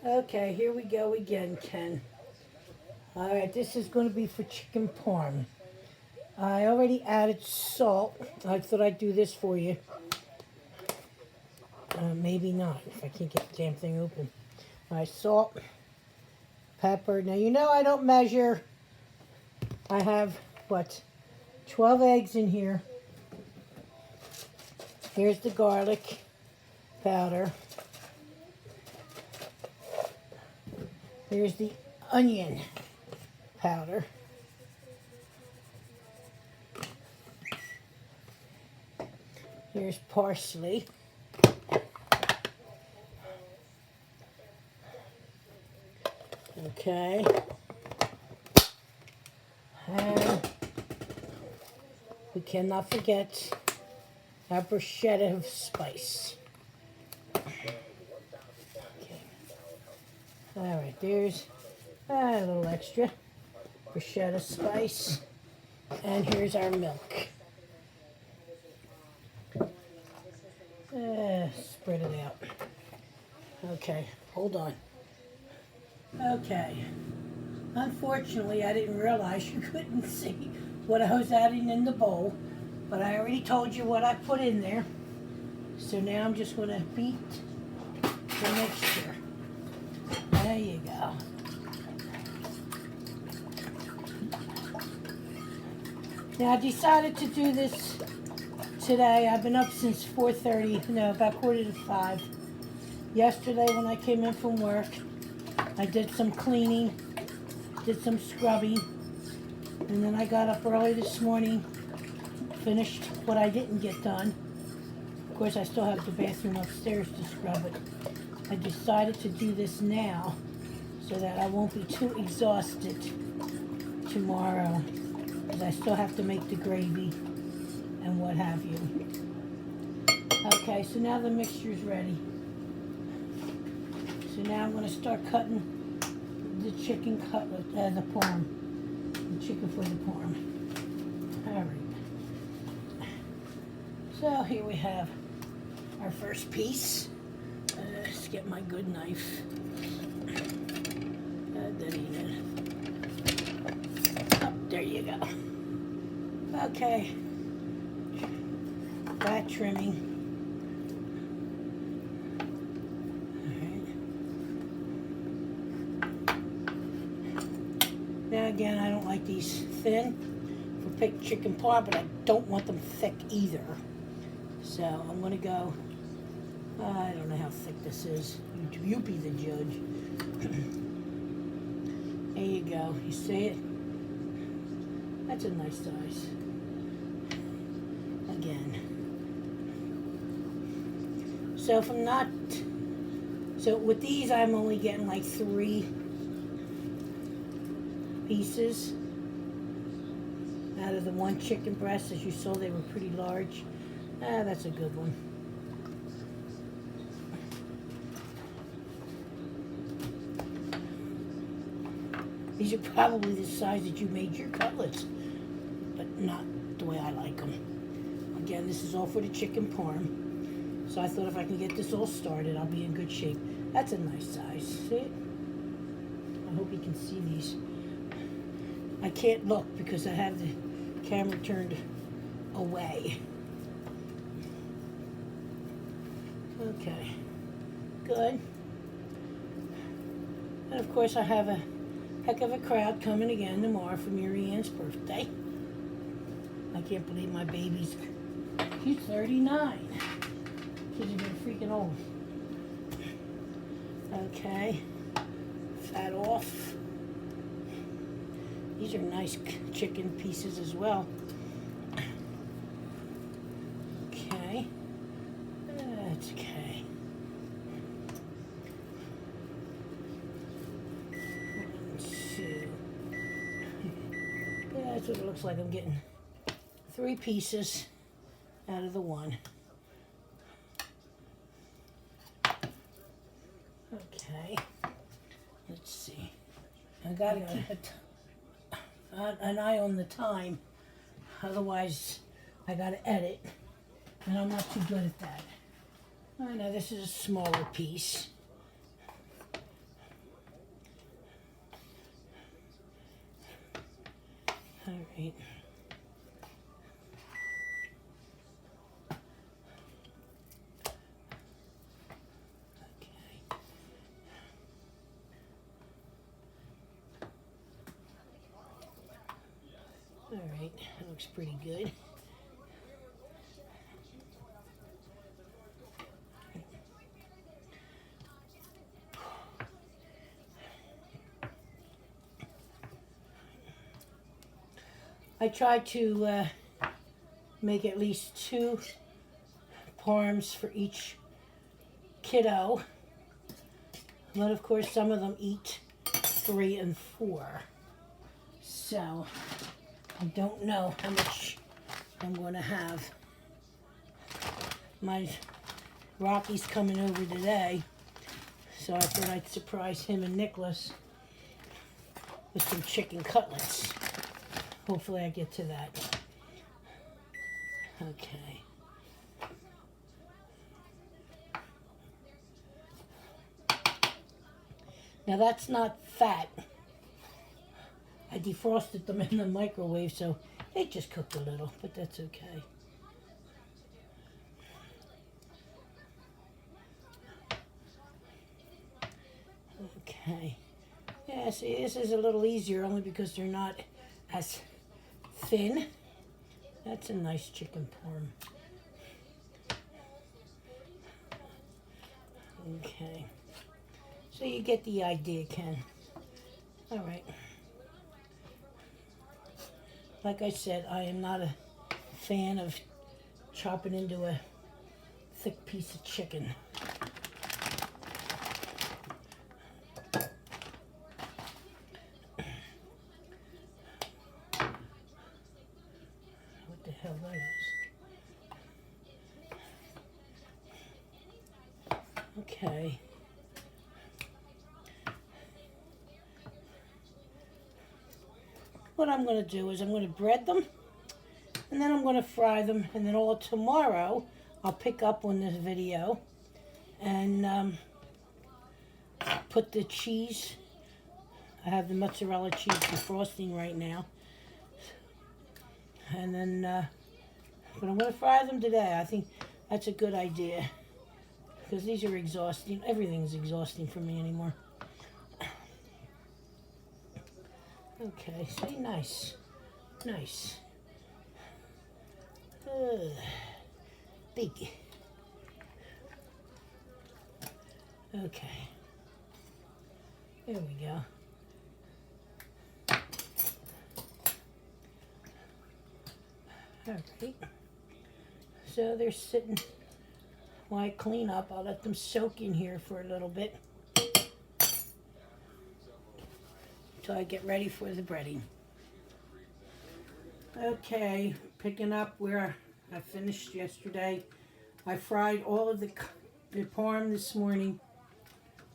Okay, here we go again, Ken. All right, this is going to be for chicken parm. I already added salt. I thought I'd do this for you. Maybe not, if I can't get the damn thing open. All right, salt, pepper. Now, you know I don't measure. I have, 12 eggs in here. Here's the garlic powder. Here's the onion powder. Here's parsley. Okay. And we cannot forget our bruschetta of spice. Okay. All right, there's a little extra bruschetta spice. And here's our milk. Spread it out. Okay, hold on. Okay. Unfortunately, I didn't realize you couldn't see what I was adding in the bowl, but I already told you what I put in there. So now I'm just going to beat the mixture. There you go. Now I decided to do this today. I've been up since 4:30, no, about 4:45. Yesterday when I came in from work, I did some cleaning, did some scrubbing, and then I got up early this morning, finished what I didn't get done. Of course, I still have the bathroom upstairs to scrub it. I decided to do this now so that I won't be too exhausted tomorrow, because I still have to make the gravy and what have you. Okay, so now the mixture's ready. So now I'm going to start cutting the chicken cutlet, the parm, the chicken for the parm. All right. So here we have our first piece. Let's get my good knife. Oh, there you go. Okay. Fat trimming. Now again, I don't like these thin for picked chicken parm, but I don't want them thick either. So I'm going to go, I don't know how thick this is. You be the judge. There you go. You see it? That's a nice size. Again. So if I'm not, so with these I'm only getting like 3 pieces out of the one chicken breast. As you saw, they were pretty large. That's a good one. These are probably the size that you made your cutlets, but not the way I like them. Again, this is all for the chicken parm. So I thought if I can get this all started, I'll be in good shape. That's a nice size. See it? I hope you can see these. I can't look because I have the camera turned away. Okay, good. And of course I have a heck of a crowd coming again tomorrow for Mary Ann's birthday. I can't believe my baby's, she's 39. Kids are getting freaking old. Okay, fat off. These are nice chicken pieces as well. Okay, that's okay. 1, 2. Yeah, that's what it looks like. I'm getting 3 pieces out of the one. Okay, let's see. I gotta keep an eye on the time, otherwise I gotta edit, and I'm not too good at that. I know this is a smaller piece. Right. Okay. All right, that looks pretty good. I try to make at least 2 parms for each kiddo, but of course some of them eat 3 and 4, so I don't know how much I'm going to have. My Rocky's coming over today, so I thought I'd surprise him and Nicholas with some chicken cutlets. Hopefully I get to that. Okay. Now that's not fat. I defrosted them in the microwave, so they just cooked a little, but that's okay. Okay. Yeah, see, this is a little easier only because they're not as thin. That's a nice chicken parm. Okay. So you get the idea, Ken. All right. Like I said, I am not a fan of chopping into a thick piece of chicken. What the hell that is? Okay. What I'm going to do is I'm going to bread them, and then I'm going to fry them, and then all tomorrow I'll pick up on this video and put the cheese. I have the mozzarella cheese defrosting right now, and then but I'm going to fry them today. I think that's a good idea because these are exhausting. Everything's exhausting for me anymore. Okay, see, nice, nice. Big. Okay. There we go. All right. So they're sitting while I clean up. I'll let them soak in here for a little bit until I get ready for the breading. Okay, picking up where I finished yesterday. I fried all of the parm this morning.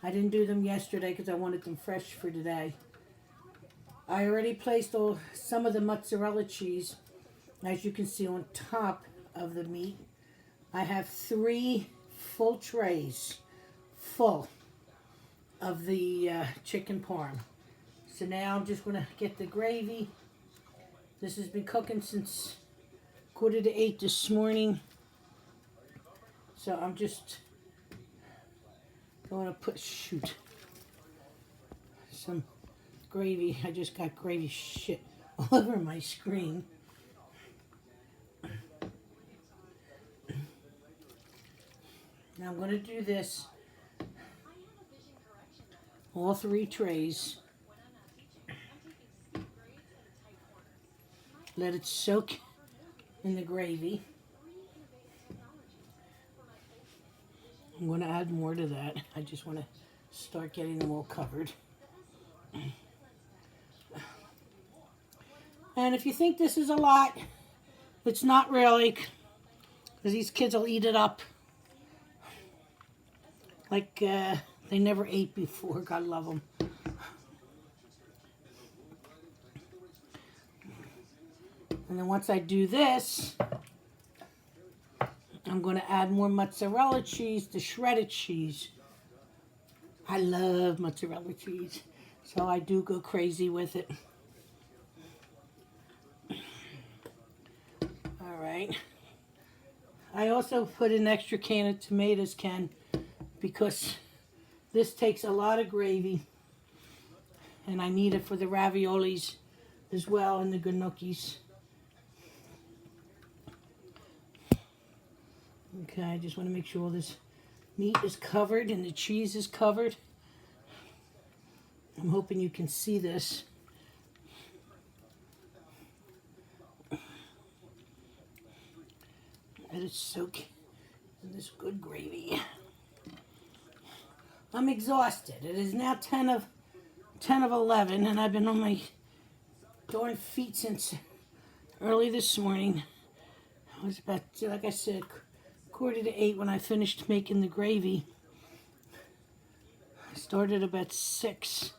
I didn't do them yesterday because I wanted them fresh for today. I already placed some of the mozzarella cheese, as you can see, on top of the meat. I have 3 full trays full of the chicken parm. So now I'm just going to get the gravy. This has been cooking since 7:45 this morning. So I'm just going to put, some gravy. I just got gravy shit all over my screen. Now I'm going to do this, all 3 trays. Let it soak in the gravy. I'm going to add more to that. I just want to start getting them all covered. And if you think this is a lot, it's not really, because these kids will eat it up like they never ate before. God love them. And then once I do this, I'm going to add more mozzarella cheese, the shredded cheese. I love mozzarella cheese, so I do go crazy with it. right. I also put an extra can of tomatoes, Ken, because this takes a lot of gravy, and I need it for the raviolis as well and the gnocchis. Okay, I just want to make sure all this meat is covered and the cheese is covered. I'm hoping you can see this. Let it soak in this good gravy. I'm exhausted. It is now 10 of 11, and I've been on my darn feet since early this morning. It was about, like I said, 7:45 when I finished making the gravy. I started about 6.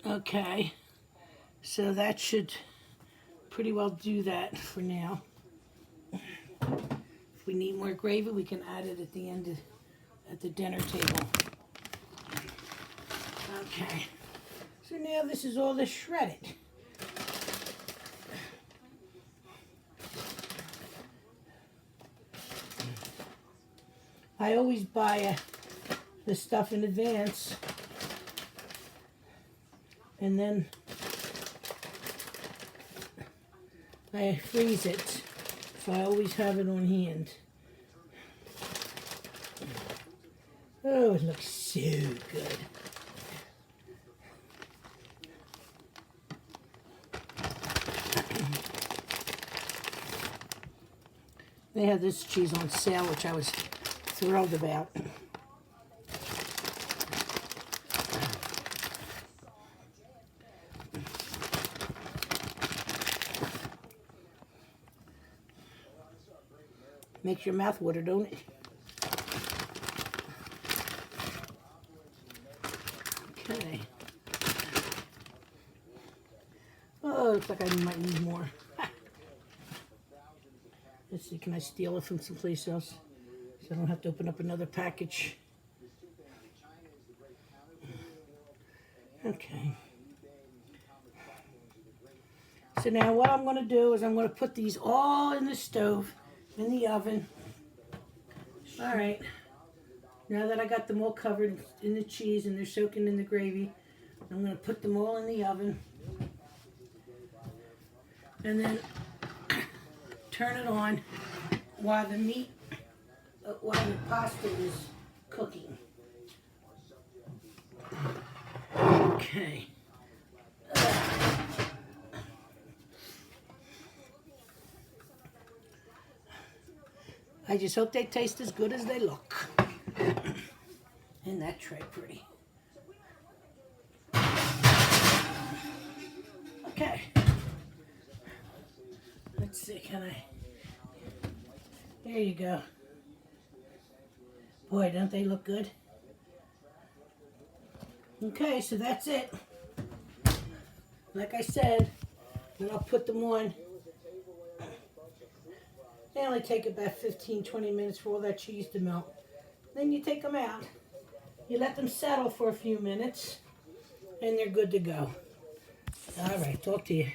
Okay, so that should pretty well do that for now. If we need more gravy, we can add it at the end at the dinner table. Okay, so now this is all the shredded. I always buy the stuff in advance, and then I freeze it, so I always have it on hand. Oh, it looks so good. They had this cheese on sale, which I was thrilled about. Makes your mouth water, don't it? Okay. Oh, looks like I might need more. Let's see, can I steal it from someplace else so I don't have to open up another package? Okay. So now what I'm going to do is I'm going to put these all in the stove, in the oven. All right. Now that I got them all covered in the cheese and they're soaking in the gravy, I'm going to put them all in the oven. And then turn it on while the pasta is cooking. Okay. I just hope they taste as good as they look. Isn't that tray pretty? Okay. Let's see, can I? There you go. Boy, don't they look good? Okay, so that's it. Like I said, then I'll put them on. They only take about 15-20 minutes for all that cheese to melt. Then you take them out. You let them settle for a few minutes, and they're good to go. All right, talk to you.